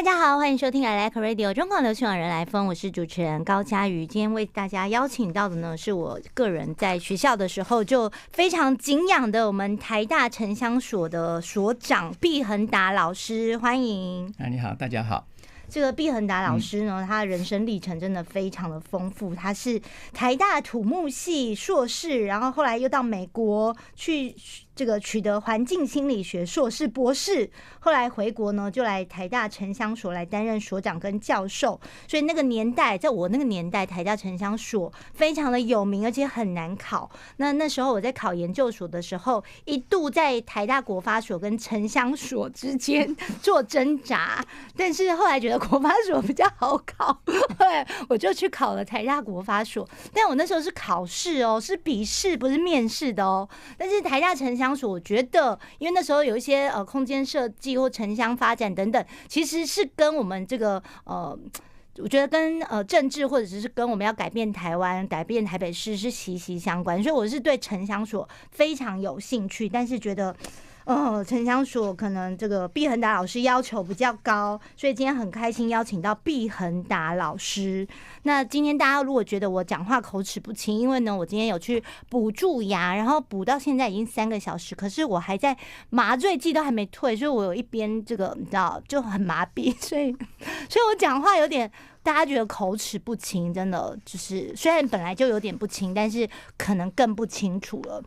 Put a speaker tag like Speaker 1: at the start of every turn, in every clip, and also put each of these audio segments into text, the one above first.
Speaker 1: 家好，欢迎收听 I Like Radio 中广流行网人来疯，我是主持人高嘉瑜。今天为大家邀请到的呢，是我个人在学校的时候就非常敬仰的我们台大城乡所的所长毕恒达老师，欢迎。
Speaker 2: 你好，大家好。
Speaker 1: 这个毕恒达老师呢，他的人生历程真的非常的丰富。他是台大土木系硕士，然后后来又到美国去这个取得环境心理学硕士、博士，后来回国呢，就来台大城乡所来担任所长跟教授。所以那个年代，在我那个年代，台大城乡所非常的有名，而且很难考。那时候我在考研究所的时候，一度在台大国发所跟城乡所之间做挣扎，但是后来觉得国发所比较好考，后来我就去考了台大国发所。但我那时候是考试哦，是笔试，不是面试的哦。但是台大城乡所，我觉得，因为那时候有一些空间设计或城乡发展等等，其实是跟我们这个我觉得跟政治或者是跟我们要改变台湾、改变台北市是息息相关，所以我是对城乡所非常有兴趣，但是觉得城乡所可能这个毕恒达老师要求比较高，所以今天很开心邀请到毕恒达老师。那今天大家如果觉得我讲话口齿不清，因为呢我今天有去补蛀牙，然后补到现在已经3个小时，可是我还在麻醉剂都还没退，所以我有一边这个你知道就很麻痹，所以我讲话有点大家觉得口齿不清，真的就是虽然本来就有点不清，但是可能更不清楚了。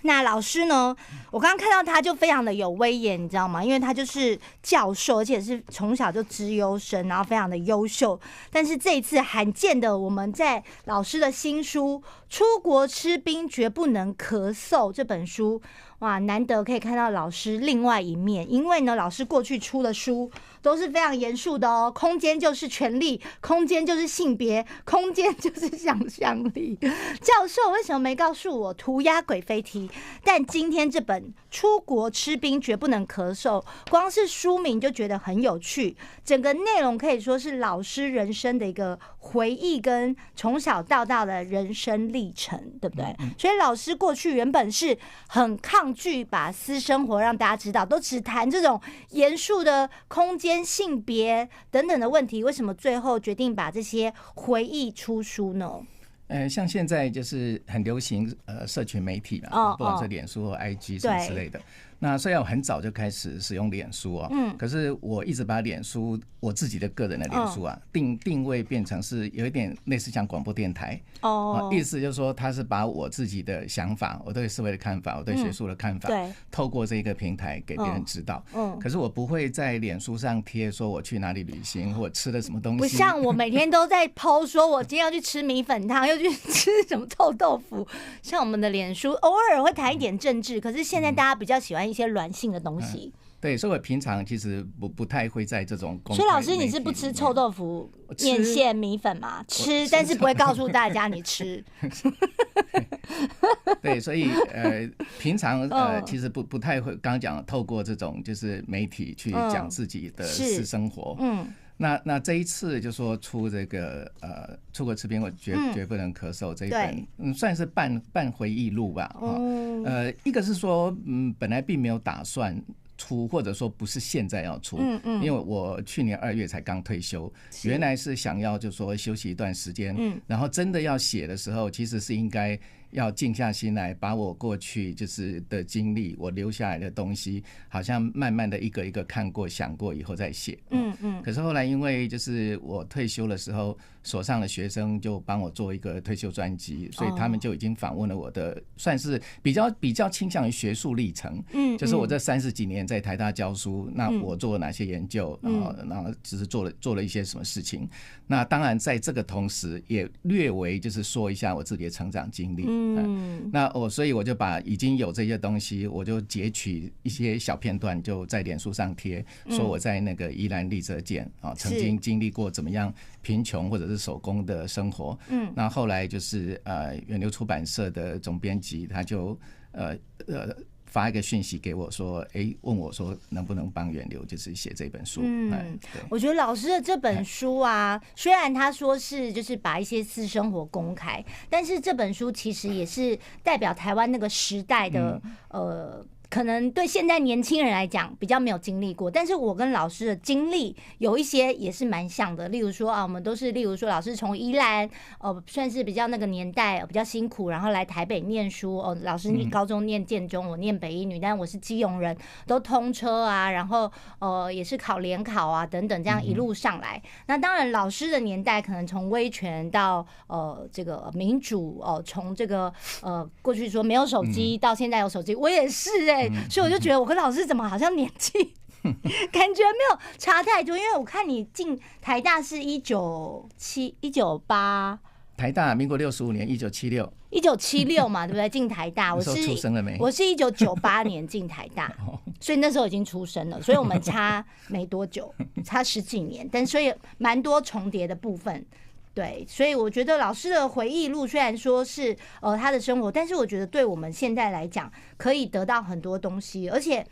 Speaker 1: 那老师呢？我刚刚看到他就非常的有威严，你知道吗？因为他就是教授，而且是从小就资优生，然后非常的优秀。但是这一次罕见的，我们在老师的新书《出国吃冰绝不能咳嗽》这本书，哇，难得可以看到老师另外一面。因为呢，老师过去出的书都是非常严肃的哦，空间就是权力，空间就是性别，空间就是想象力。教授为什么没告诉我涂鸦鬼飞踢？但今天这本《出国吃冰绝不能咳嗽》，光是书名就觉得很有趣，整个内容可以说是老师人生的一个回忆跟从小到大的人生历程，对不对？所以老师过去原本是很抗拒把私生活让大家知道，都只谈这种严肃的空间、性别等等的问题，为什么最后决定把这些回忆出书呢？
Speaker 2: 像现在就是很流行社群媒体嘛，不管是脸书或 IG 什么之类的。那虽然我很早就开始使用脸书可是我一直把脸书我自己的个人的脸书定位变成是有一点类似像广播电台意思就是说它是把我自己的想法、我对社会的看法、我对学术的看法，透过这个平台给别人知道。可是我不会在脸书上贴说我去哪里旅行或吃了什么东西，
Speaker 1: 不像我每天都在 po 说我今天要去吃米粉汤，又去吃什么臭豆腐。像我们的脸书偶尔会谈一点政治，可是现在大家比较喜欢一些软性的东西。
Speaker 2: 对，所以我平常其实不太会在这种公开媒体。
Speaker 1: 所以老师你是不吃臭豆腐、面线、米粉吗？吃，但是不会告诉大家你吃。
Speaker 2: 对，所以平常其实不太会，刚刚讲透过这种就是媒体去讲自己的私生活。那这一次就说出这个出国吃冰我绝不能咳嗽这一本，算是半回忆录吧。一个是说本来并没有打算出，或者说不是现在要出，因为我去年2月才刚退休，原来是想要就说休息一段时间，然后真的要写的时候，其实是应该要静下心来，把我过去就是的经历，我留下来的东西，好像慢慢的一个一个看过、想过以后再写。可是后来因为就是我退休的时候，所上的学生就帮我做一个退休专辑，所以他们就已经访问了我的，算是比较倾向于学术历程。就是我这30几年在台大教书，那我做了哪些研究，然后只是做了一些什么事情。那当然在这个同时，也略微就是说一下我自己的成长经历。那所以我就把已经有这些东西，我就截取一些小片段，就在脸书上贴，说我在那个宜兰立泽县曾经经历过怎么样贫穷或者是手工的生活。那后来就是远流出版社的总编辑，他就发一个讯息给我说，问我说能不能帮远流就是写这本书。
Speaker 1: 我觉得老师的这本书啊，虽然他说是就是把一些私生活公开，但是这本书其实也是代表台湾那个时代的可能对现在年轻人来讲比较没有经历过，但是我跟老师的经历有一些也是蛮像的。例如说我们都是，例如说老师从宜兰，算是比较那个年代比较辛苦，然后来台北念书。老师高中念建中，我念北一女，但我是基隆人，都通车啊，然后也是考联考啊等等，这样一路上来。那当然，老师的年代可能从威权到这个民主，从这个过去说没有手机到现在有手机，我也是所以我就觉得我跟老师怎么好像年纪感觉没有差太多，因为我看你进台大是1978，
Speaker 2: 台大民国65年
Speaker 1: 1976嘛，对不对？进台大，
Speaker 2: 我是出生了没？
Speaker 1: 我是1998年进台大，所以那时候已经出生了，所以我们差没多久，差10几年，但所以蛮多重叠的部分。对，所以我觉得老师的回忆录虽然说是他的生活，但是我觉得对我们现在来讲可以得到很多东西，而且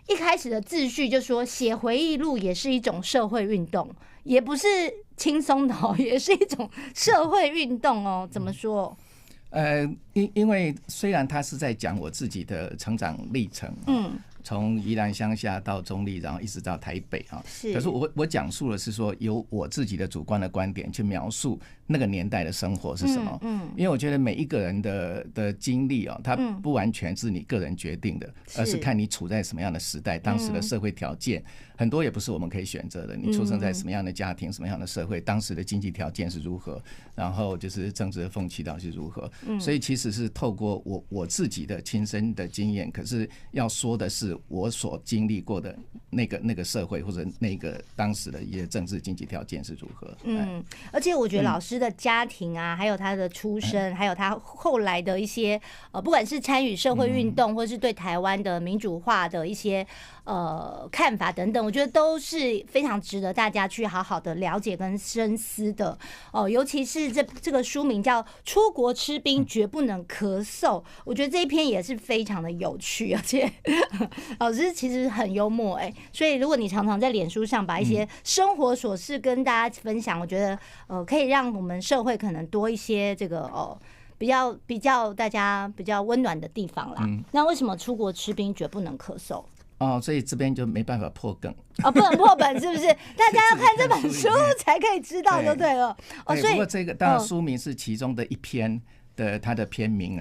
Speaker 1: 一开始的秩序就说写回忆录也是一种社会运动，也不是轻松的也是一种社会运动怎么说？
Speaker 2: 因为虽然他是在讲我自己的成长历程，从宜兰乡下到中立，然后一直到台北可是我讲述的是说，由我自己的主观的观点去描述那个年代的生活是什么。因为我觉得每一个人的经历它不完全是你个人决定的，而是看你处在什么样的时代，当时的社会条件很多也不是我们可以选择的。你出生在什么样的家庭，什么样的社会，当时的经济条件是如何，然后就是政治的风气到底是如何。所以其实是透过我自己的亲身的经验，可是要说的是我所经历过的那个社会或者那个当时的一些政治经济条件是如何。
Speaker 1: 而且我觉得老师的家庭啊，还有他的出身，还有他后来的一些不管是参与社会运动，或是对台湾的民主化的一些看法等等，我觉得都是非常值得大家去好好的了解跟深思的尤其是这个书名叫《出国吃冰绝不能咳嗽》，我觉得这一篇也是非常的有趣，而且老师其实很幽默所以如果你常常在脸书上把一些生活琐事跟大家分享，我觉得可以让我们社会可能多一些这个比较大家比较温暖的地方啦。那为什么出国吃冰绝不能咳嗽？
Speaker 2: 所以这边就没办法破梗
Speaker 1: 不能破本是不是？大家要看这本书才可以知道就对了。
Speaker 2: 所以不过这个当然书名是其中的一篇的它的篇名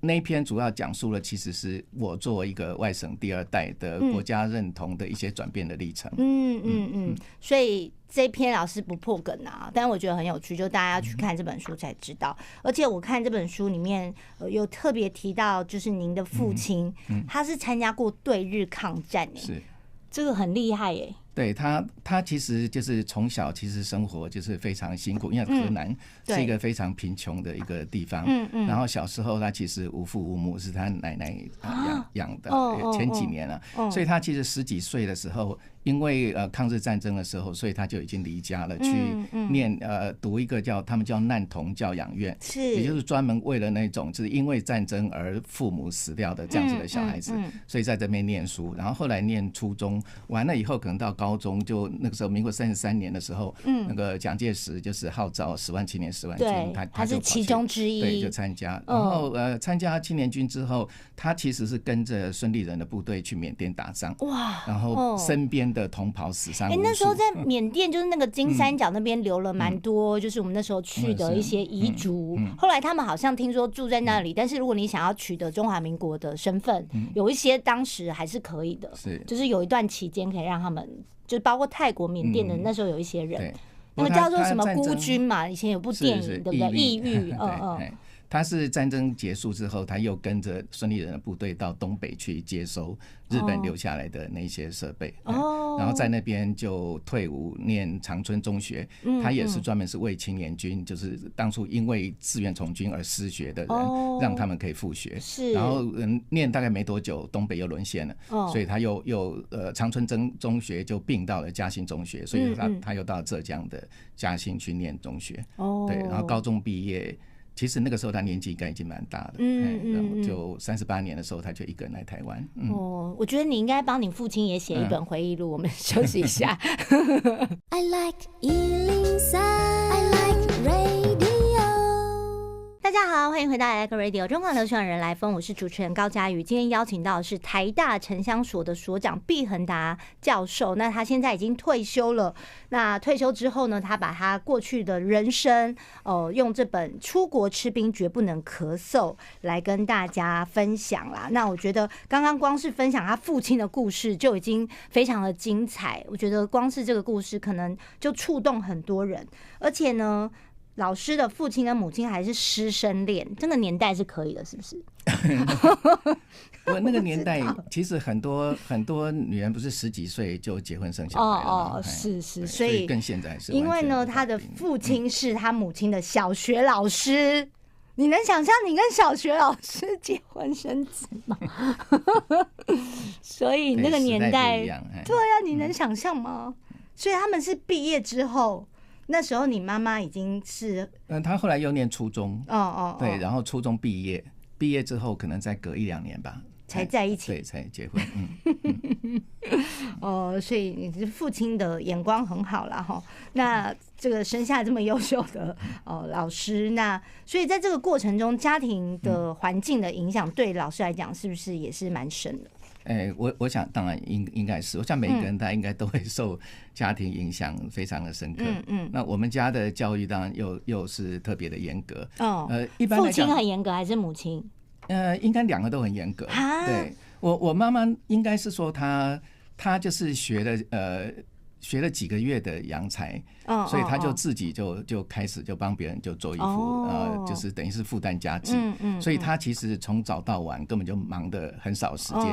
Speaker 2: 那一篇主要讲述了其实是我作为一个外省第二代的国家认同的一些转变的历程。
Speaker 1: 所以这一篇老师不破梗但是我觉得很有趣，就大家要去看这本书才知道。而且我看这本书里面有特别提到，就是您的父亲他是参加过对日抗战
Speaker 2: 是
Speaker 1: 这个很厉害
Speaker 2: 对他其实就是从小其实生活就是非常辛苦，因为河南是一个非常贫穷的一个地方。然后小时候他其实无父无母，是他奶奶养的。前几年所以他其实10几岁的时候，因为抗日战争的时候，所以他就已经离家了，去念读一个他们叫难童教养院，也就是专门为了那种就是因为战争而父母死掉的这样子的小孩子，所以在这边念书。然后后来念初中完了以后，可能到高中，就那个时候民国33年的时候，那个蒋介石就是号召10万青年10万军，
Speaker 1: 他是其中之一，
Speaker 2: 对，就参加。然后参加青年军之后，他其实是跟着孙立人的部队去缅甸打仗。哇！然后身边的同袍死伤无数。
Speaker 1: 那时候在缅甸就是那个金三角那边留了蛮多，就是我们那时候去的一些遗族。后来他们好像听说住在那里，但是如果你想要取得中华民国的身份，有一些当时还是可以的，就是有一段期间可以让他们，就是包括泰国、缅甸的那时候有一些人，那个叫做什么孤军嘛，以前有部电影对不对？异域，
Speaker 2: 他是战争结束之后，他又跟着孙立人的部队到东北去接收日本留下来的那些设备，然后在那边就退伍念长春中学。他也是专门是为青年军，就是当初因为自愿从军而失学的人，让他们可以复学。然后念大概没多久，东北又沦陷了，所以他又长春中学就并到了嘉兴中学，所以他又到浙江的嘉兴去念中学。对，然后高中毕业。其实那个时候他年纪应该已经蛮大的，然后就38年的时候他就一个人来台湾。
Speaker 1: 我觉得你应该帮你父亲也写一本回忆录。我们休息一下。I like 103, I like radio。大家好，欢迎回到 Echo Radio 中广流行人来疯，我是主持人高嘉瑜。今天邀请到的是台大城乡所的所长毕恒达教授，那他现在已经退休了。那退休之后呢，他把他过去的人生，用这本《出国吃冰绝不能咳嗽》来跟大家分享啦。那我觉得刚刚光是分享他父亲的故事就已经非常的精彩，我觉得光是这个故事可能就触动很多人，而且呢。老师的父亲跟母亲还是师生恋，这个年代是可以的，是不是？
Speaker 2: 我那个年代，其实很多女人不是10几岁就结婚生小孩了
Speaker 1: 是，
Speaker 2: 所以跟现在是。
Speaker 1: 因为呢，他的父亲是他母亲的小学老师，你能想象你跟小学老师结婚生子吗？所以那个年代，对啊，你能想象吗？所以他们是毕业之后。那时候你妈妈已经是，
Speaker 2: 她后来又念初中，对，然后初中毕业之后可能再隔1-2年吧，
Speaker 1: 才在一起，
Speaker 2: 对，才结婚。
Speaker 1: 所以你父亲的眼光很好啦哈。那这个生下这么优秀的老师，那所以在这个过程中，家庭的环境的影响对老师来讲，是不是也是蛮深的？
Speaker 2: 我想当然应该是，我想每个人他应该都会受家庭影响非常的深刻。那我们家的教育当然又是特别的严格。一般来讲，
Speaker 1: 父亲很严格还是母亲？
Speaker 2: 应该2个都很严格。对，我妈妈应该是说她就是学了几个月的洋裁，所以他就自己就开始就帮别人就做衣服，就是等于是负担家计，所以他其实从早到晚根本就忙得很少时间，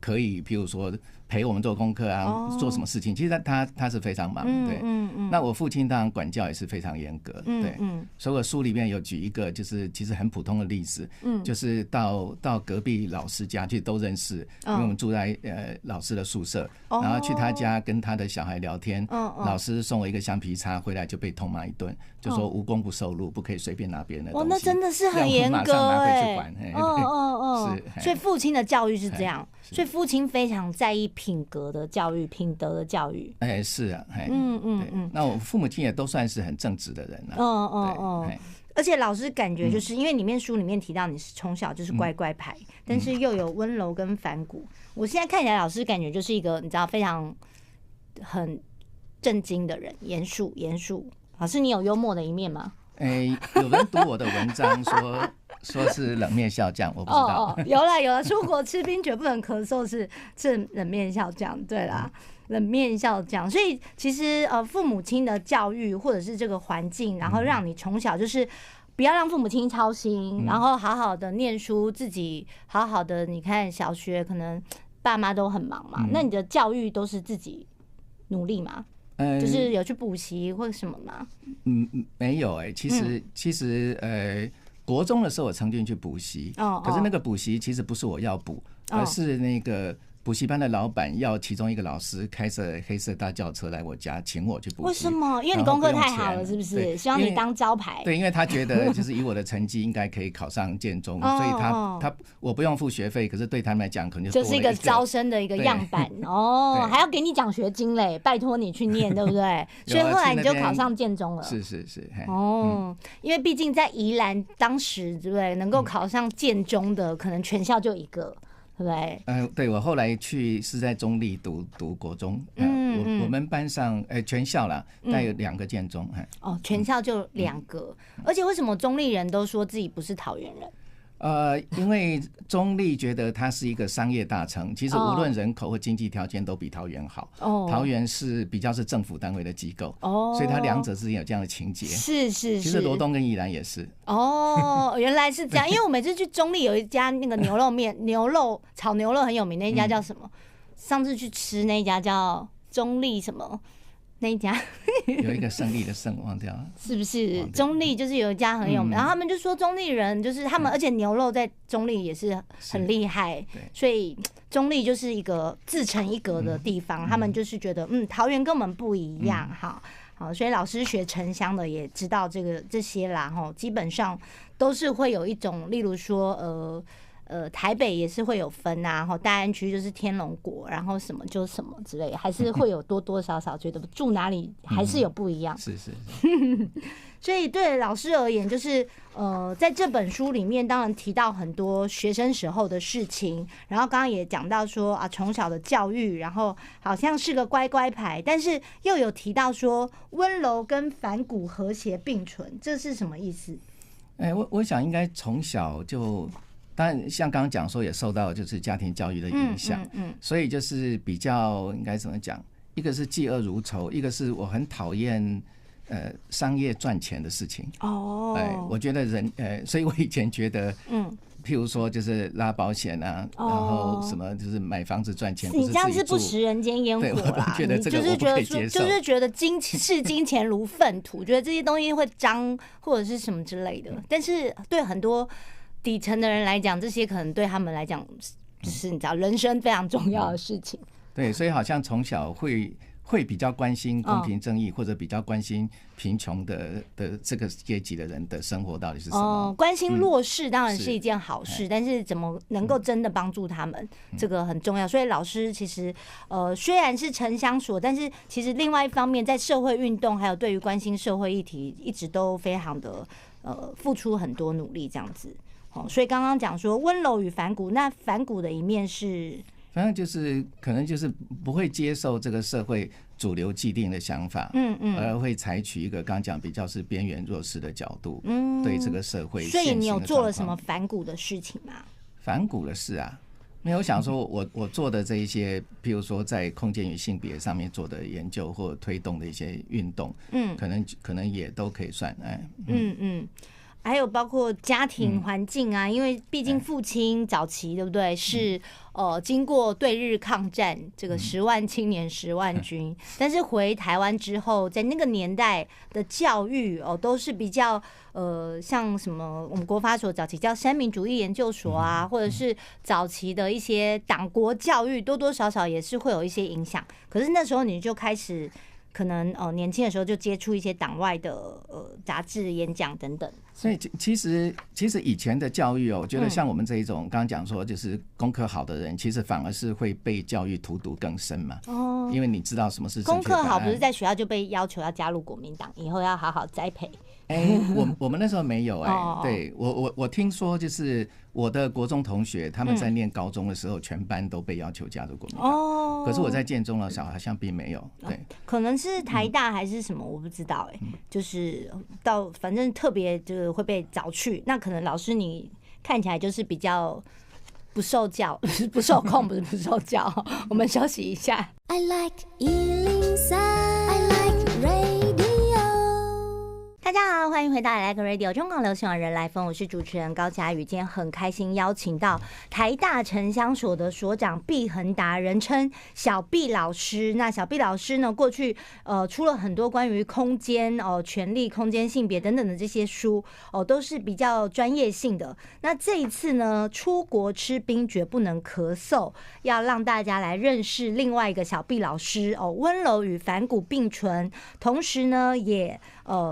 Speaker 2: 可以譬如说陪我们做功课啊，做什么事情，其实他是非常忙，对，那我父亲当然管教也是非常严格，对，所以我书里面有举一个就是其实很普通的例子，就是到隔壁老师家去都认识，因为我们住在老师的宿舍，然后去他家跟他的小孩聊天，老师送我一个橡皮擦，回来就被痛骂一顿，就说无功不受禄，不可以随便拿别人的东西。
Speaker 1: 那真的是很严格，
Speaker 2: 马上拿回去管。
Speaker 1: 是，所以父亲的教育是这样，所以父亲非常在意品格的教育、品德的教育。
Speaker 2: 是啊，那我父母亲也都算是很正直的人了。
Speaker 1: 而且老师感觉就是因为书里面提到你是从小就是乖乖牌，但是又有温柔跟反骨。我现在看起来老师感觉就是一个你知道非常很正经的人，严肃。老师，你有幽默的一面吗？
Speaker 2: 有人读我的文章说是冷面笑匠，我不知道。
Speaker 1: 有了，出国吃冰绝不能咳嗽是冷面笑匠，对啦，冷面笑匠。所以其实父母亲的教育或者是这个环境，然后让你从小就是不要让父母亲操心，然后好好的念书，自己好好的。你看小学可能爸妈都很忙嘛，那你的教育都是自己努力吗？就是有去补习或者什么吗？
Speaker 2: 没有其实国中的时候我曾经去补习，可是那个补习其实不是我要补，而是那个补习班的老板要其中一个老师开着黑色大轿车来我家请我去补习。为
Speaker 1: 什么？因为你功课太好了，是不是？希望你当招牌。
Speaker 2: 对，因为他觉得就是以我的成绩应该可以考上建中，所以我不用付学费，可是对他们来讲可能
Speaker 1: 就是一个招生的一个样板还要给你奖学金嘞，拜托你去念，对不对？所以后来你就考上建中了。
Speaker 2: 是
Speaker 1: 因为毕竟在宜兰当时对不对，能够考上建中的可能全校就一个。对，
Speaker 2: 对，我后来去是在中立读国中，我们班上全校啦，大概有2个建中，
Speaker 1: 全校就2个，而且为什么中立人都说自己不是桃园人？
Speaker 2: 因为中立觉得它是一个商业大城，其实无论人口或经济条件都比桃园好。桃园是比较是政府单位的机构，所以它2者之间有这样的情节。
Speaker 1: 是。
Speaker 2: 其实罗东跟宜兰也是。
Speaker 1: 原来是这样。因为我每次去中立有一家那个牛肉面、炒牛肉很有名，那一家叫什么？上次去吃那一家叫中立什么？那一家
Speaker 2: 有一个胜利的胜，忘掉了，
Speaker 1: 是不是？中立就是有一家很有名，然后他们就说中立人就是他们，而且牛肉在中立也是很厉害，所以中立就是一个自成一格的地方。他们就是觉得，桃园跟我们不一样，好，所以老师学城乡的也知道这些啦，基本上都是会有一种，例如说，台北也是会有分啊，大安区就是天龙国，然后什么就什么之类，还是会有多多少少觉得住哪里还是有不一样。
Speaker 2: 是是。
Speaker 1: 所以对老师而言，就是在这本书里面，当然提到很多学生时候的事情，然后刚刚也讲到说啊，从小的教育，然后好像是个乖乖牌，但是又有提到说温柔跟反骨和谐并存，这是什么意思？
Speaker 2: 我想应该从小就，当然像刚刚讲说也受到就是家庭教育的影响，所以就是比较应该怎么讲？一个是嫉恶如仇，一个是我很讨厌商业赚钱的事情。我觉得所以我以前觉得，譬如说就是拉保险啊，然后什么就是买房子赚钱，
Speaker 1: 你这样是不食人间烟火啦。
Speaker 2: 觉得这个我不可以接受，
Speaker 1: 就是觉得视金钱如粪土，觉得这些东西会脏或者是什么之类的。但是对很多底层的人来讲，这些可能对他们来讲，就是你知道人生非常重要的事情。
Speaker 2: 对，所以好像从小会比较关心公平正义，或者比较关心贫穷的这个阶级的人的生活到底是什么。
Speaker 1: 关心弱势当然是一件好事，但是怎么能够真的帮助他们，这个很重要。所以老师其实虽然是城乡所，但是其实另外一方面，在社会运动还有对于关心社会议题，一直都非常的付出很多努力这样子。所以刚刚讲说温柔与反骨，那反骨的一面是。
Speaker 2: 反正就是可能就是不会接受这个社会主流既定的想法，而会采取一个刚讲比较是边缘弱势的角度，对这个社会。
Speaker 1: 所以你有做了什么反骨的事情吗？
Speaker 2: 反骨的事啊，没有想说我做的这一些，譬如说在空间与性别上面做的研究或推动的一些运动，可能也都可以算，
Speaker 1: 还有包括家庭环境啊，因为毕竟父亲早期对不对是经过对日抗战，这个10万青年10万军，但是回台湾之后，在那个年代的教育都是比较像什么我们国发所早期叫三民主义研究所啊，或者是早期的一些党国教育，多多少少也是会有一些影响。可是那时候你就开始。可能年轻的时候就接触一些党外的杂志、演讲等等。
Speaker 2: 所以其实以前的教育我觉得像我们这一种刚刚讲说就是功课好的人，其实反而是会被教育荼毒更深嘛。因为你知道什么是正确答案。功课好
Speaker 1: 不是在学校就被要求要加入国民党，以后要好好栽培。
Speaker 2: 我们那时候没有对我听说就是我的国中同学他们在念高中的时候，全班都被要求加入国民党。可是我在建中的时候好像并没有。对，
Speaker 1: 可能是台大还是什么，我不知道就是反正特别就是会被找去。那可能老师你看起来就是比较不受教，不受控，不是不受教。我们休息一下。I like 103, I like radio。大家好，欢迎回到 I Like Radio 中广流行网人来疯，我是主持人高嘉瑜。今天很开心邀请到台大城乡所的所长毕恒达，人称小毕老师。那小毕老师呢，过去出了很多关于空间权力、空间性别等等的这些书都是比较专业性的。那这一次呢，出国吃冰绝不能咳嗽，要让大家来认识另外一个小毕老师温柔与反骨并存，同时呢也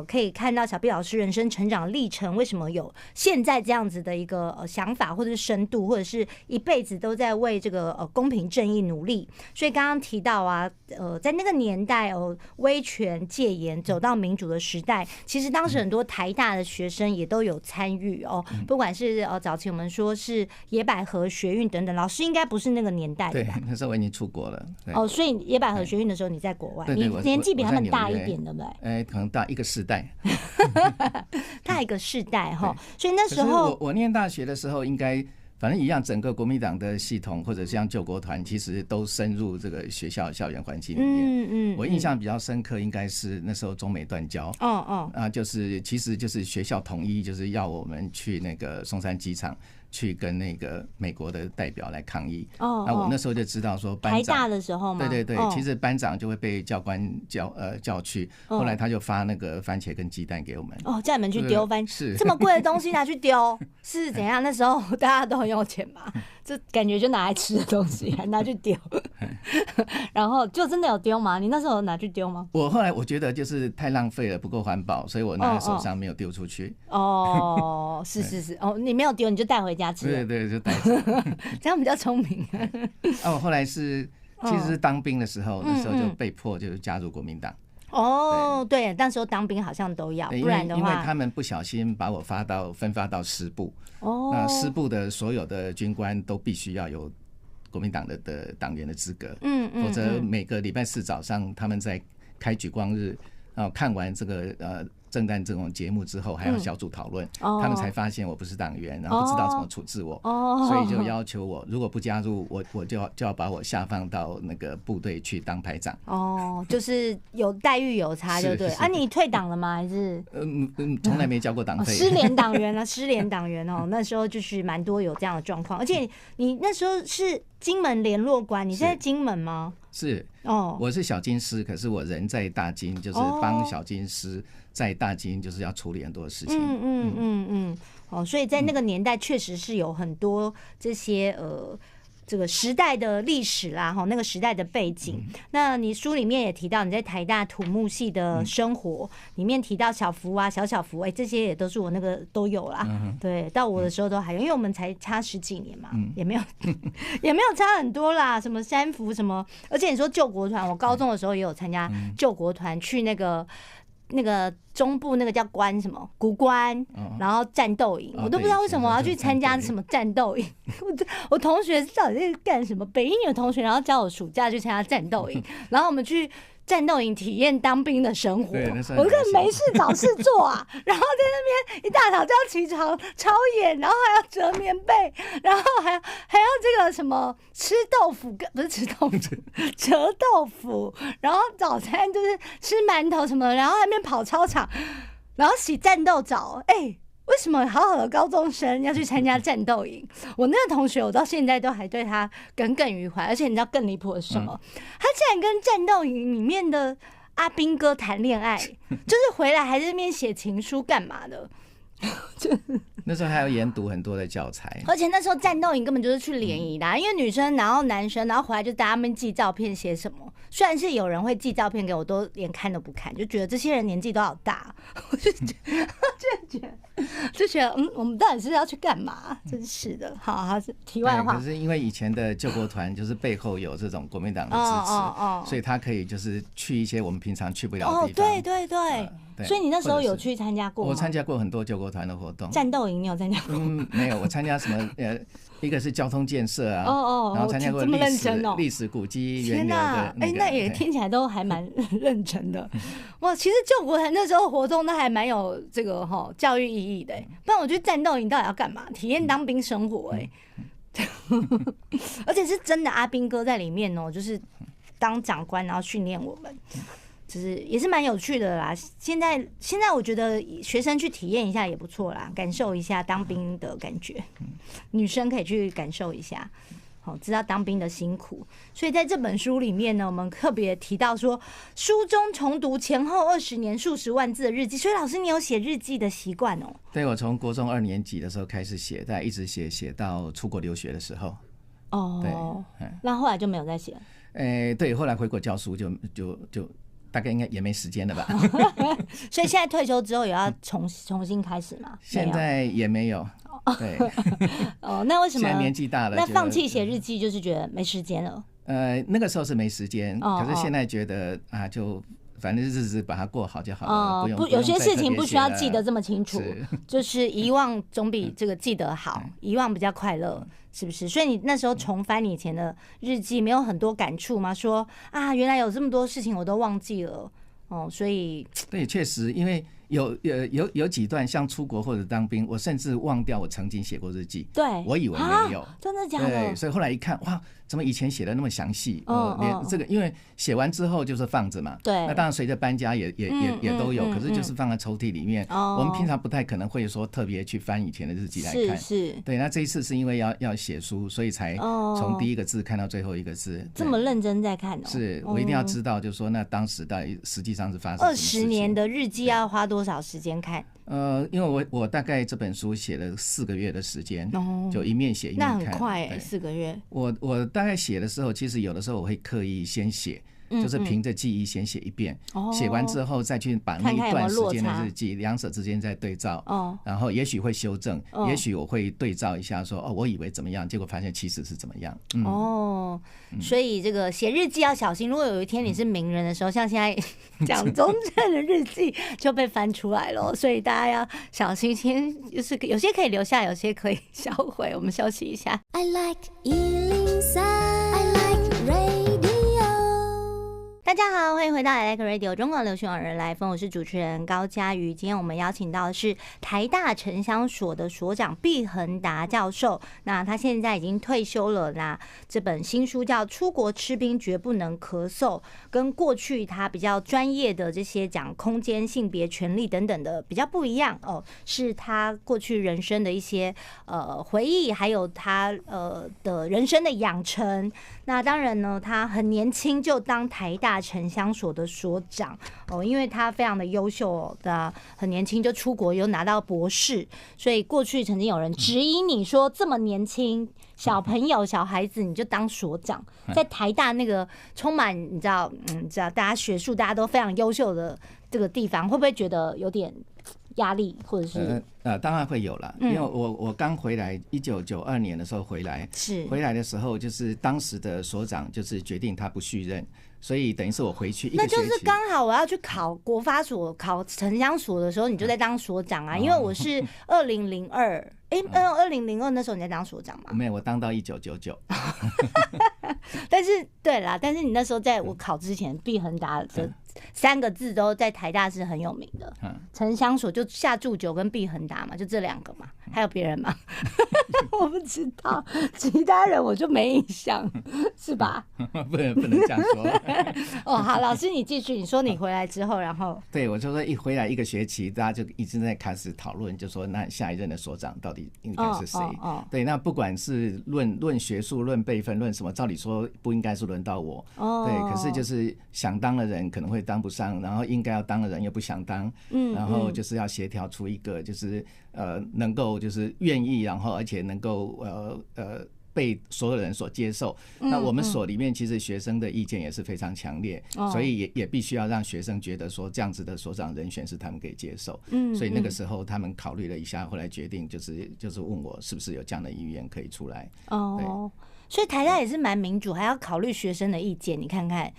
Speaker 1: 可以看到小毕老师人生成长历程，为什么有现在这样子的一个想法，或者是深度，或者是一辈子都在为这个公平正义努力。所以刚刚提到啊，在那个年代威权戒严走到民主的时代，其实当时很多台大的学生也都有参与不管是早期我们说是野百合学运等等，老师应该不是那个年代的吧？
Speaker 2: 对，那时候我已经出国了。
Speaker 1: 所以野百合学运的时候你在国外，你年纪比他们大一点，对不对？
Speaker 2: 可能大一个世代。
Speaker 1: 大一个世代所以那时候
Speaker 2: 我念大学的时候，应该反正一样，整个国民党的系统或者像救国团，其实都深入这个学校校园环境里面。我印象比较深刻，应该是那时候中美断交。就是其实就是学校统一，就是要我们去那个松山机场。去跟那个美国的代表来抗议。那我那时候就知道说班长，
Speaker 1: 台大的时候嘛，
Speaker 2: 对，其实班长就会被教官叫去，后来他就发那个番茄跟鸡蛋给我们。叫你们去丢是
Speaker 1: 这么贵的东西拿去丢，是怎样？那时候大家都很有钱嘛，这感觉就拿来吃的东西还拿去丢，然后就真的有丢吗？你那时候有拿去丢吗？
Speaker 2: 我后来我觉得就是太浪费了，不够环保，所以我拿在手上没有丢出去。
Speaker 1: 是，你没有丢你就带回家吃。
Speaker 2: 对对，就带着，
Speaker 1: 这样比较聪明。
Speaker 2: 我后来其实是当兵的时候，那时候就被迫就加入国民党。
Speaker 1: 对，那时候当兵好像都要，不然的话，
Speaker 2: 因为他们不小心把我分发到师部。那师部的所有的军官都必须要有国民党的党员的资格，否则每个礼拜四早上他们在开举光日，看完这个政战这种节目之后，还要小组讨论，他们才发现我不是党员，然后不知道怎么处置我，所以就要求我如果不加入，我就要把我下放到那个部队去当排长。
Speaker 1: 就是有待遇有差，就对。你退党了吗？还是
Speaker 2: 从来没交过党费。
Speaker 1: 失联党员啊，失联党员哦，那时候就是蛮多有这样的状况，而且你那时候是金门联络官，你是在金门吗？
Speaker 2: 是我是小金师，可是我人在大金，就是帮小金师在大金，就是要处理很多事情。
Speaker 1: 所以在那个年代确实是有很多这些这个时代的历史啦，那个时代的背景。那你书里面也提到你在台大土木系的生活，里面提到小福啊、小福，这些也都是我那个都有啦。对，到我的时候都还有，因为我们才差10几年嘛，也没有差很多啦。什么山福什么，而且你说救国团，我高中的时候也有参加救国团，去那个中部那个叫关什么古关，然后战斗营，我都不知道为什么我要去参加什么战斗营。我同学到底在干什么？北一女的同学，然后叫我暑假去参加战斗营，然后我们去战斗营体验当兵的生活。我根本没事找事做啊，然后在那边一大早就要起床操演，然后还要折棉被，然后还要这个什么吃豆腐，不是吃豆腐，折豆腐，然后早餐就是吃馒头什么，然后还没跑操场，然后洗战斗澡。为什么好好的高中生要去参加战斗营？我那个同学，我到现在都还对他耿耿于怀。而且你知道更离谱的是什么？他竟然跟战斗营里面的阿兵哥谈恋爱，就是回来还在那边写情书干嘛的？
Speaker 2: 那时候还要研读很多的教材，
Speaker 1: 而且那时候战斗营根本就是去联谊的，因为女生然后男生，然后回来就大家们寄照片写什么。虽然是有人会寄照片给我，都连看都不看，就觉得这些人年纪都好大，我就觉得我们到底是要去干嘛？真是的。好，题外话。
Speaker 2: 可是因为以前的救国团就是背后有这种国民党的支持，所以他可以就是去一些我们平常去不了的地方。
Speaker 1: 对。所以你那时候有去参加过吗？
Speaker 2: 我参加过很多救国团的活动。
Speaker 1: 战斗营你有参加过？
Speaker 2: 没有，我参加什么一个是交通建设啊，然后参加过历史古迹源流的
Speaker 1: 那也听起来都还蛮认真的。哇，其实救国团那时候活动那还蛮有这个教育意义的。不然我觉得战斗营到底要干嘛？体验当兵生活而且是真的阿兵哥在里面就是当长官，然后训练我们。就是也是蛮有趣的啦。现在我觉得学生去体验一下也不错啦，感受一下当兵的感觉。女生可以去感受一下，知道当兵的辛苦。所以在这本书里面呢，我们特别提到说，书中重读前后20年数十万字的日记。所以老师，你有写日记的习惯哦？
Speaker 2: 对，我从国中2年级的时候开始写，但一直写到出国留学的时候。
Speaker 1: 对，那后来就没有再写了。
Speaker 2: 对，后来回国教书就大概应该也没时间了吧。
Speaker 1: 所以现在退休之后也要重新开始吗？
Speaker 2: 现在也没有。对。
Speaker 1: 那为什么？
Speaker 2: 现在年纪大了，
Speaker 1: 那放弃写日记就是觉得没时间了。
Speaker 2: 那个时候是没时间，可是现在觉得就反正日子把它过好就好了。不
Speaker 1: 有些事情不需要记得这么清楚，就是遗忘总比这个记得好，遗忘比较快乐，是不是？所以你那时候重翻你以前的日记，没有很多感触吗？说原来有这么多事情我都忘记了。所以
Speaker 2: 对，确实，因为有几段像出国或者当兵，我甚至忘掉我曾经写过日记。
Speaker 1: 对，
Speaker 2: 我以为没有，
Speaker 1: 真的假的？
Speaker 2: 对，所以后来一看，哇，怎么以前写的那么详细？连这个，因为写完之后就是放着嘛。
Speaker 1: 对，
Speaker 2: 那当然随着搬家也都有，可是就是放在抽屉里面。我们平常不太可能会说特别去翻以前的日记来看。
Speaker 1: 是。对，
Speaker 2: 那这一次是因为要写书，所以才从第一个字看到最后一个字。
Speaker 1: 这么认真在看
Speaker 2: 是我一定要知道，就是说那当时到底实际上是发生什么事情。
Speaker 1: 20年的日记要花多少时间看？
Speaker 2: 因为我大概这本书写了4个月的时间，就一面写一面看。
Speaker 1: 那很快4个月。
Speaker 2: 我大概写的时候，其实有的时候我会刻意先写，就是凭着记忆先写一遍，写完之后再去把那一段时间的日记两者之间再对照，然后也许会修正，也许我会对照一下说我以为怎么样，结果发现其实是怎么样。
Speaker 1: 所以这个写日记要小心，如果有一天你是名人的时候，像现在蒋中正的日记就被翻出来了，所以大家要小心。就是有些可以留下，有些可以销毁。我们休息一下。I like 103, I like radio。大家好，欢迎回到 I Like Radio 中广流行网人来风，我是主持人高嘉瑜。今天我们邀请到的是台大城乡所的所长毕衡达教授，那他现在已经退休了啦。这本新书叫《出国吃冰绝不能咳嗽》，跟过去他比较专业的这些讲空间、性别、权利等等的比较不一样哦，是他过去人生的一些回忆，还有他的人生的养成。那当然呢，他很年轻就当台大城乡所的所长哦，因为他非常的优秀哦，很年轻就出国，又拿到博士，所以过去曾经有人质疑你说这么年轻小朋友小孩子你就当所长，在台大那个充满你知道大家学术大家都非常优秀的这个地方，会不会觉得有点压力，或者是
Speaker 2: 当然会有了，因为我刚回来1992年的时候回来的时候，就是当时的所长就是决定他不续任，所以等于是我回去一个学期，
Speaker 1: 那就是刚好我要去考国发所、考城乡所的时候，你就在当所长啊，因为我是2002。2002那时候你在当所长吗？
Speaker 2: 没有，我当到1999。
Speaker 1: 但是对啦，但是你那时候在我考之前，毕衡达的3个字都在台大是很有名的。城乡所就夏祝久跟毕衡达嘛，就这2个嘛，还有别人吗？我不知道，其他人我就没印象，是吧？
Speaker 2: 不能这样说。
Speaker 1: 好，老师你继续，你说你回来之后，然后
Speaker 2: 对我就说一回来一个学期，大家就一直在开始讨论，就说那下一任的所长到底应该是谁？对，那不管是论学术、论辈分、论什么，照理说不应该是轮到我。对，可是就是想当的人可能会当不上，然后应该要当的人又不想当，然后就是要协调出一个就是能够就是愿意，然后而且能够被所有人所接受。那我们所里面其实学生的意见也是非常强烈，所以也必须要让学生觉得说这样子的所长人选是他们可以接受。所以那个时候他们考虑了一下，后来决定就是问我是不是有这样的意愿可以出来。
Speaker 1: 所以台大也是蛮民主，还要考虑学生的意见。你看看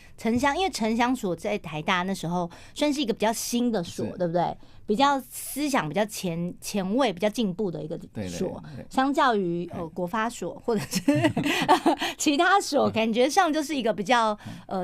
Speaker 1: 因为城乡所在台大那时候算是一个比较新的所，对不对？比较思想比较前卫、比较进步的一个所，相较于国发所或者是其他所，感觉上就是一个比较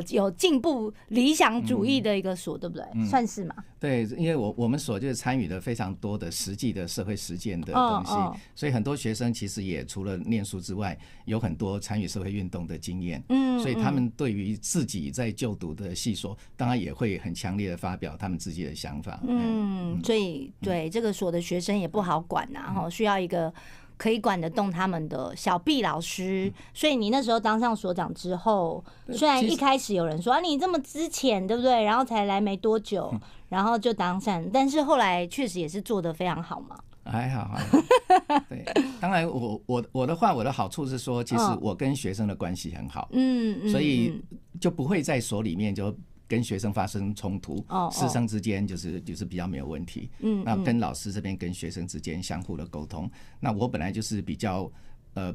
Speaker 1: 有进步、理想主义的一个所，对不对？算是嘛？
Speaker 2: 对，因为我们所就是参与了非常多的实际的社会实践的东西，所以很多学生其实也除了念书之外，有很多参与社会运动的经验。所以他们对于自己在就读的系所，当然也会很强烈的发表他们自己的想法。
Speaker 1: 所以对这个所的学生也不好管呐，需要一个可以管得动他们的小毕老师。所以你那时候当上所长之后，虽然一开始有人说你这么资浅，对不对？然后才来没多久，然后就当上，但是后来确实也是做得非常好嘛。
Speaker 2: 还好。对，当然我的话，我的好处是说，其实我跟学生的关系很好，所以就不会在所里面就跟学生发生冲突，师生之间就是比较没有问题。那跟老师这边跟学生之间相互的沟通，那我本来就是比较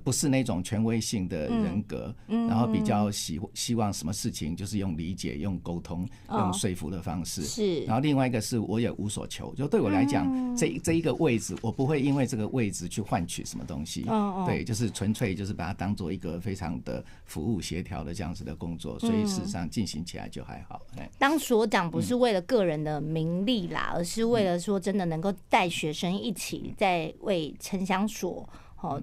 Speaker 2: 不是那种权威性的人格，然后比较希望什么事情就是用理解、用沟通、用说服的方式。
Speaker 1: 是。
Speaker 2: 然后另外一个是我也无所求，就对我来讲，这一个位置，我不会因为这个位置去换取什么东西。对，就是纯粹就是把它当做一个非常的服务协调的这样子的工作，所以事实上进行起来就还好。
Speaker 1: 当所长不是为了个人的名利啦，而是为了说真的能够带学生一起在为城乡所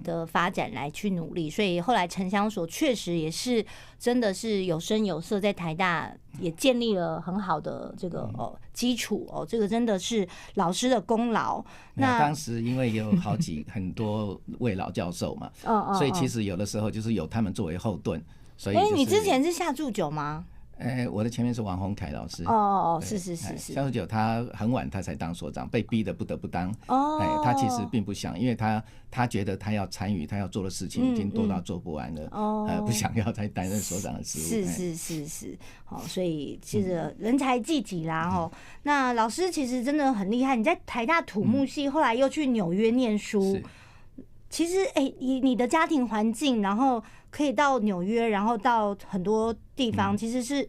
Speaker 1: 的发展来去努力，所以后来城乡所确实也是真的是有声有色，在台大也建立了很好的这个基础这个真的是老师的功劳。
Speaker 2: 那当时因为有很多位老教授嘛，所以其实有的时候就是有他们作为后盾。所以你
Speaker 1: 之前是夏祝久吗？
Speaker 2: 我的前面是王洪凯老师。
Speaker 1: 是。
Speaker 2: 萧十九他很晚他才当所长，被逼的不得不当。他其实并不想，因为他觉得他要参与，他要做的事情已经多到做不完了。不想要再担任所长的职务。
Speaker 1: 是。所以其实人才济济啦。那老师其实真的很厉害，你在台大土木系，后来又去纽约念书。其实以你的家庭环境，然后可以到纽约，然后到很多地方，其实是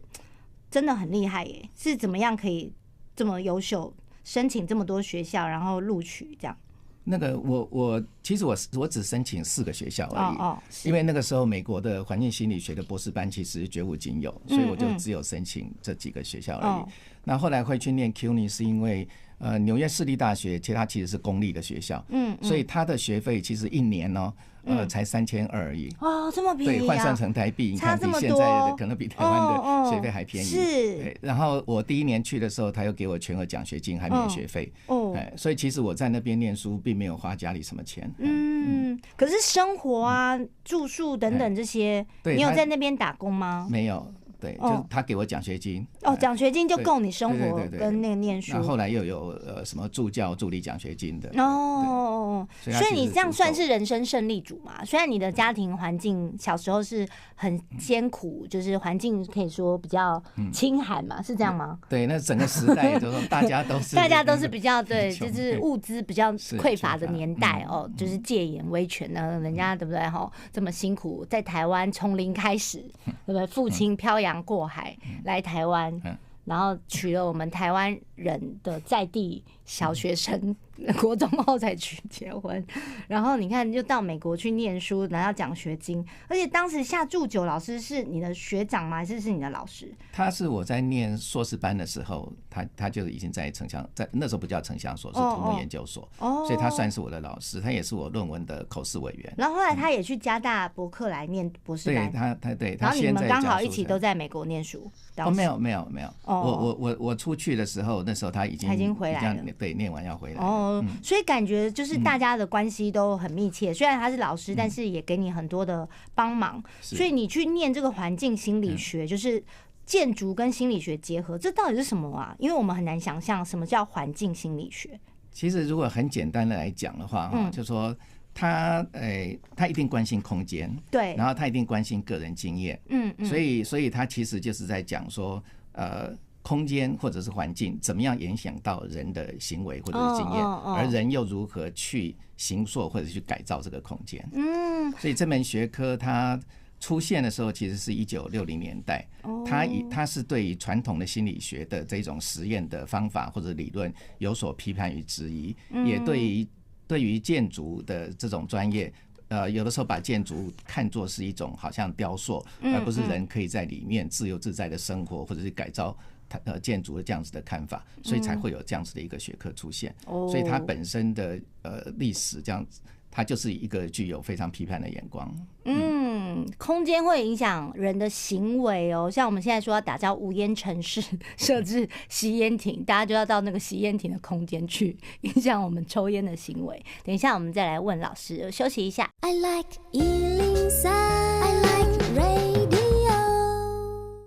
Speaker 1: 真的很厉害耶。是怎么样可以这么优秀，申请这么多学校，然后录取这样？
Speaker 2: 那个其实我只申请4个学校而已。因为那个时候美国的环境心理学的博士班其实绝无仅有，所以我就只有申请这几个学校而已。那后来会去念 CUNY 是因为纽约市立大学它其实是公立的学校，所以它的学费其实1年才3200而已。
Speaker 1: 这么便宜啊！
Speaker 2: 对，换算成台币，你看比现在的可能比台湾的学费还便宜。
Speaker 1: 是。
Speaker 2: 然后我第1年去的时候，他又给我全额奖学金，还免学费。所以其实我在那边念书，并没有花家里什么钱。
Speaker 1: 可是生活啊、住宿等等这些，你有在那边打工吗？
Speaker 2: 没有。对，就是他给我奖学金。
Speaker 1: 奖学金就够你生活跟那个念书。
Speaker 2: 那后来又有什么助教助理奖学金的。
Speaker 1: 所以你这样算是人生胜利组嘛？虽然你的家庭环境小时候是很艰苦，就是环境可以说比较清寒嘛，是这样吗？
Speaker 2: 对，那整个时代就是说大家都是
Speaker 1: 比较对，就是物资比较匮乏的年代就是戒严威权呢，人家对不对这么辛苦在台湾从零开始，对不对？父亲漂洋过海来台湾，然后娶了我们台湾人的在地小学生，国中后才去结婚，然后你看就到美国去念书，拿到奖学金，而且当时夏祝久老师是你的学长吗？还是你的老师？
Speaker 2: 他是我在念硕士班的时候，他就已经在那时候不叫城乡所，是土木研究所，所以他算是我的老师，他也是我论文的口试委员。
Speaker 1: 然后后来他也去加大伯克莱念博士班，
Speaker 2: 对，
Speaker 1: 然后你们刚好一起都在美国念书。
Speaker 2: 没有，我出去的时候，那时候他已经回来了，对，念完要回来了。
Speaker 1: 所以感觉就是大家的关系都很密切，虽然他是老师，但是也给你很多的帮忙。所以你去念这个环境心理学，就是建筑跟心理学结合，这到底是什么啊？因为我们很难想象什么叫环境心理学。
Speaker 2: 其实如果很简单的来讲的话，就说他一定关心空间，
Speaker 1: 对，
Speaker 2: 然后他一定关心个人经验，所以他其实就是在讲说，空间或者是环境怎么样影响到人的行为或者是经验，而人又如何去形塑或者去改造这个空间。所以这门学科它出现的时候，其实是1960年代，它是对于传统的心理学的这种实验的方法或者理论有所批判与质疑，也对于建筑的这种专业，有的时候把建筑看作是一种好像雕塑，而不是人可以在里面自由自在的生活或者是改造建筑的这样子的看法，所以才会有这样子的一个学科出现。所以它本身的历史这样子，它就是一个具有非常批判的眼光。
Speaker 1: 空间会影响人的行为哦，像我们现在说要打造无烟城市，设置吸烟亭，大家就要到那个吸烟亭的空间去，影响我们抽烟的行为。等一下我们再来问老师，休息一下。I like 103, I like radio。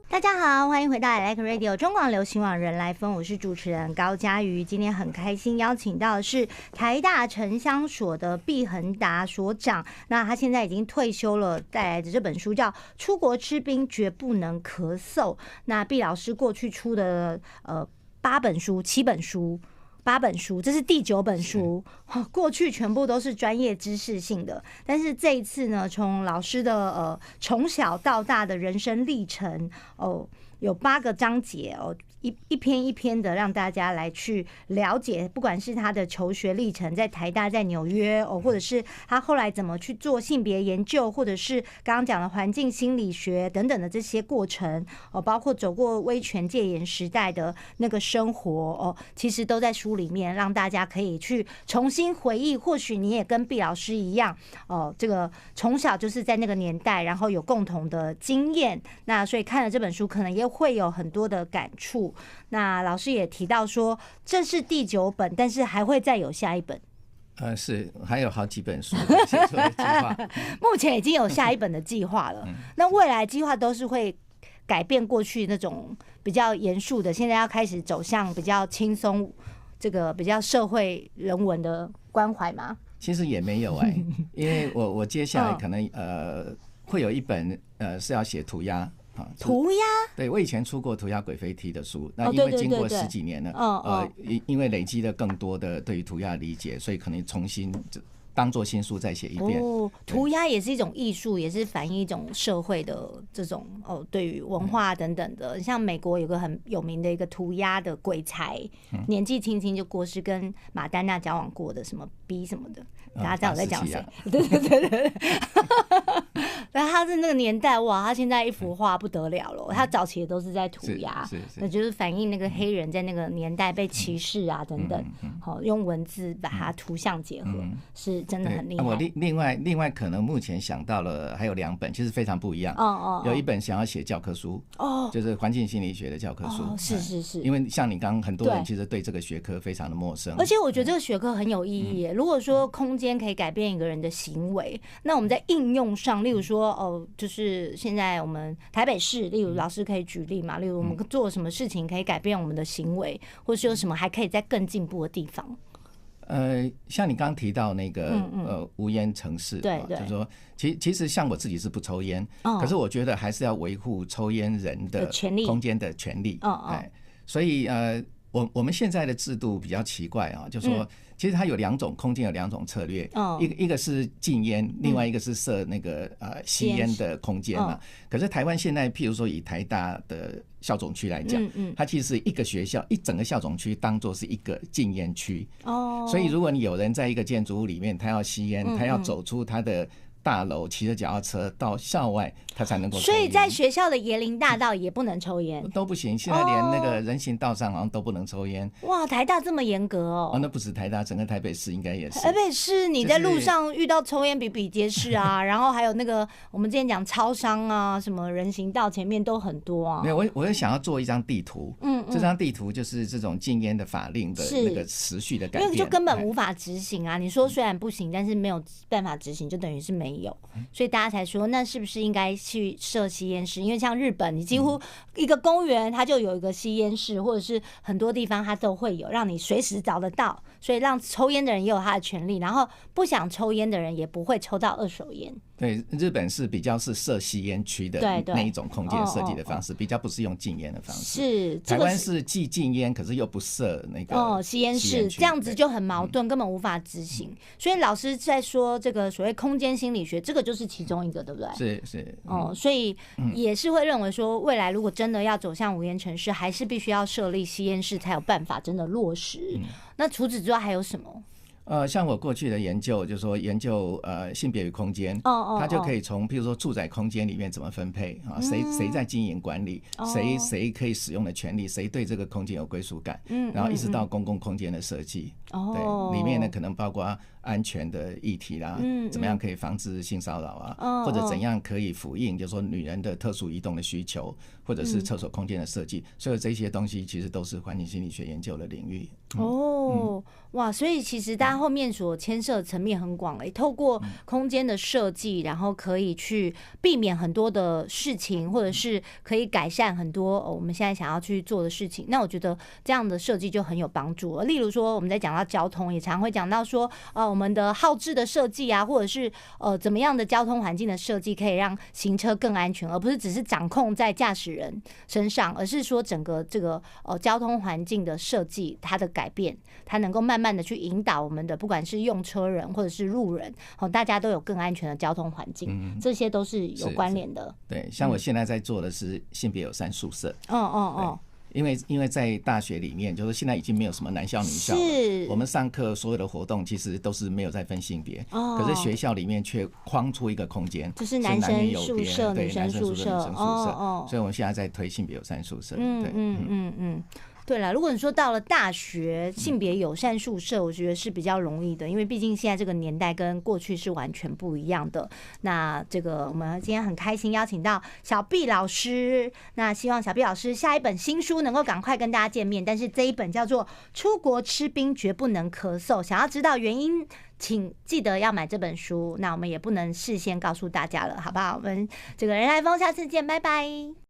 Speaker 1: 大家好，欢迎回到 I Like Radio 中广流行网人来疯，我是主持人高嘉瑜。今天很开心邀请到的是台大城乡所的毕恒达所长，那他现在已经退休了，带来的这本书叫《出国吃冰绝不能咳嗽》。那毕老师过去出的7本书，这是第9本书，过去全部都是专业知识性的，但是这一次呢，从老师的从小到大的人生历程有8个章节一篇一篇的让大家来去了解，不管是他的求学历程，在台大、在纽约或者是他后来怎么去做性别研究，或者是刚刚讲的环境心理学等等的这些过程包括走过威权戒严时代的那个生活其实都在书里面，让大家可以去重新回忆。或许你也跟毕老师一样这个从小就是在那个年代，然后有共同的经验，那所以看了这本书可能也会有很多的感触。那老师也提到说这是第9本，但是还会再有下一本。
Speaker 2: 是还有好几本书写出的计划，
Speaker 1: 目前已经有下一本的计划了。那未来计划都是会改变过去那种比较严肃的，现在要开始走向比较轻松，这个比较社会人文的关怀吗？
Speaker 2: 其实也没有因为我接下来可能会有一本是要写涂鸦。
Speaker 1: 涂鸦，
Speaker 2: 对，我以前出过涂鸦鬼飞踢的书，那因为经过10几年了，因为累积了更多的对于涂鸦的理解，所以可能重新当做新书再写一遍。
Speaker 1: 涂鸦也是一种艺术，也是反映一种社会的这种对于文化等等的。像美国有个很有名的一个涂鸦的鬼才，年纪轻轻就过世，跟马丹娜交往过的什么 B 什么的，大家知道我在讲谁？对。然后他是那个年代哇，他现在一幅画不得了了，他早期也都是在涂鸦，那就是反映那个黑人在那个年代被歧视啊等等，用文字把它图像结合，是真的很厉害。
Speaker 2: 我另外可能目前想到了还有2本，其实非常不一样。有一本想要写教科书，就是环境心理学的教科书。
Speaker 1: 是。
Speaker 2: 因为像你刚刚很多人其实对这个学科非常的陌生，
Speaker 1: 而且我觉得这个学科很有意义。如果说空间可以改变一个人的行为，那我们在应用上，例如说就是现在我们台北市，例如老师可以举例嘛，例如我们做什么事情可以改变我们的行为，或是有什么还可以再更进步的地方。
Speaker 2: 像你刚刚提到那个无烟城市，
Speaker 1: 对，
Speaker 2: 就是说其实像我自己是不抽烟，可是我觉得还是要维护抽烟人的空间的权利。所以我们现在的制度比较奇怪就是说其实它有2种空间，有2种策略，一个是禁烟，另外一个是设那个吸烟的空间嘛。可是台湾现在譬如说以台大的校总区来讲，它其实是一个学校一整个校总区当作是一个禁烟区。所以如果你有人在一个建筑物里面他要吸烟，他要走出他的大楼骑着脚踏车到校外他才能够抽烟。
Speaker 1: 所以在学校的椰林大道也不能抽烟，
Speaker 2: 都不行。现在连那个人行道上好像都不能抽烟。
Speaker 1: 哇，台大这么严格
Speaker 2: 那不止台大，整个台北市应该也是。
Speaker 1: 台北市你在路上遇到抽烟比比皆是啊，然后还有那个我们之前讲超商啊，什么人行道前面都很多啊。
Speaker 2: 没有，我也想要做一张地图，这张地图就是这种禁烟的法令的那个持续的改变，
Speaker 1: 因为就根本无法执行啊。你说虽然不行，但是没有办法执行，就等于是没有，所以大家才说那是不是应该去设吸烟室？因为像日本，你几乎一个公园它就有一个吸烟室，或者是很多地方它都会有，让你随时找得到，所以让抽烟的人也有他的权利，然后不想抽烟的人也不会抽到二手烟。
Speaker 2: 对，日本是比较是设吸烟区的那一种空间设计的方式，比较不是用禁烟的方式。
Speaker 1: 是，
Speaker 2: 台湾是既禁烟，可是又不设那个
Speaker 1: 吸烟室，这样子就很矛盾，根本无法执行。所以老师在说这个所谓空间心理学，这个就是其中一个，对不对？
Speaker 2: 是。
Speaker 1: 所以也是会认为说，未来如果真的要走向无烟城市，还是必须要设立吸烟室，才有办法真的落实。那除此之外还有什么？
Speaker 2: 像我过去的研究，就是说研究性别与空间，它就可以从譬如说住宅空间里面怎么分配啊，谁在经营管理，谁可以使用的权利，谁对这个空间有归属感，然后一直到公共空间的设计，对，里面呢可能包括安全的议题啦，怎么样可以防止性骚扰啊，或者怎样可以符应就是说女人的特殊移动的需求，或者是厕所空间的设计，所有这些东西其实都是环境心理学研究的领域。
Speaker 1: 哇，所以其实大家后面所牵涉的层面很广透过空间的设计，然后可以去避免很多的事情，或者是可以改善很多我们现在想要去做的事情。那我觉得这样的设计就很有帮助了。例如说我们在讲到交通，也常会讲到说我们的号志的设计啊，或者是怎么样的交通环境的设计可以让行车更安全，而不是只是掌控在驾驶人身上，而是说整个这个交通环境的设计它的改变，它能够慢慢的去引导我们的不管是用车人或者是路人，大家都有更安全的交通环境，这些都是有关联的。
Speaker 2: 对，像我现在在做的是性别友善宿舍。因为在大学里面，就是现在已经没有什么男校女校了，我们上课所有的活动其实都是没有在分性别，可是学校里面却框出一个空间，
Speaker 1: 就是男生宿舍、女生宿舍，
Speaker 2: 所以我们现在在推性别友善宿舍。
Speaker 1: 对了，如果你说到了大学性别友善宿舍，我觉得是比较容易的，因为毕竟现在这个年代跟过去是完全不一样的。那这个我们今天很开心邀请到小毕老师，那希望小毕老师下一本新书能够赶快跟大家见面，但是这一本叫做《出国吃冰绝不能咳嗽》，想要知道原因请记得要买这本书。那我们也不能事先告诉大家了，好不好？我们这个人来疯，下次见，拜拜。